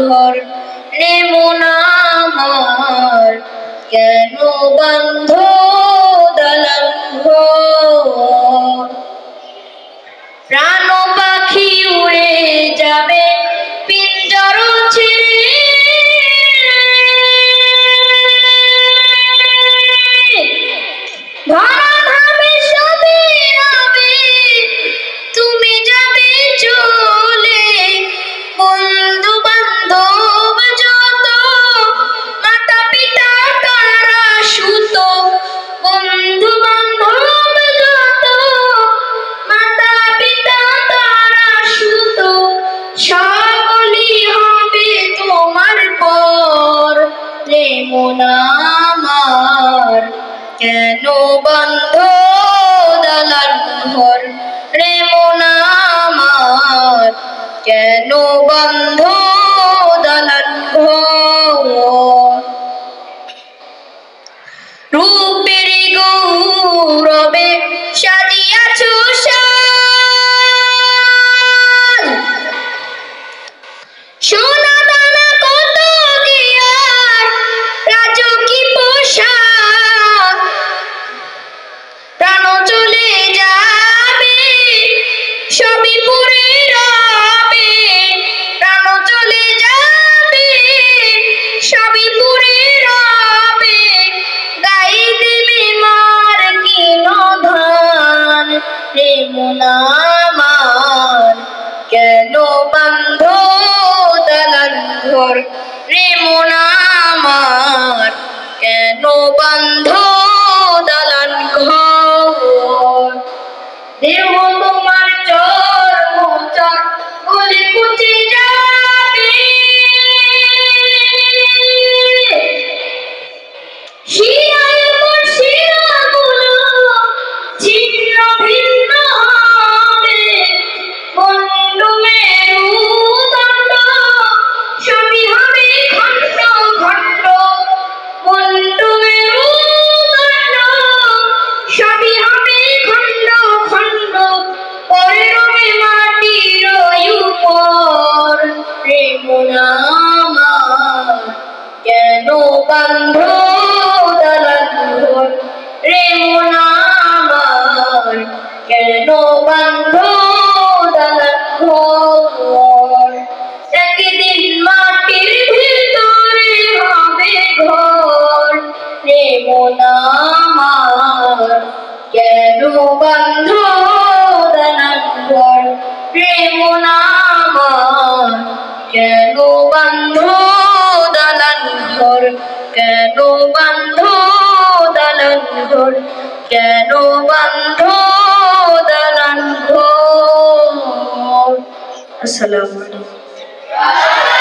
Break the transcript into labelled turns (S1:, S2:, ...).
S1: ঘর রে মন আমার, কেন বন্ধ দালান ঘর? প্রাণ পাখি উড়ে যাবে পিঞ্জর ছেড়ে, ধরা ধামে সবে রবে তুমি যাবে চলে। বন্ধু বান্ধব যত মাতা পিতা তারা সুত, বন্ধু বান্ধব যত মাতা পিতা তারা সুত, সকলই হবে তোমার পর রে মন আমার, কেন বন্ধ দালান ঘর রে মন আমার, কেন বন্ধ দালান ঘর? রূপের গৌরবে সাজিয়াছ সাজ, সোনা দানা কত গিয়ার রাজকী পোশাক, প্রাণ চলে যাবে সবই পুরে রবে, প্রাণ চলে যাবে সবই পুরে রবে, গাই দিবে মার কিন ধান রে মন আমার, কেন বন্ধ দালান ঘর রে মন আমার, কেন বন্ধ দালান ঘর? দেহ তোমার চর্মচার গলে পচে যাবে, শিরায় মোর শিরাগুলো ছিন্ন ভিন্ন হবে, মুন্ড মেরুদণ্ড সবই হবে খণ্ড খণ্ড, মুন্ড মেরুদণ্ড সবই হবে খণ্ড খণ্ড, পরে রবে মাটির উপর রে মন আমার, কেন বন্ধ দালান ঘর রে মন আমার, কেন বন্ধ দালান ঘর? একদিন মাটির ভিতরে হবে ঘর রে মন আমার, কেন বন্ধ দালান ঘর রে মন আমার, কেন বন্ধ দালান ঘর, কেন বন্ধ দালান ঘর, কেন বন্ধ দালান ঘর? আসসালামু আলাইকুম।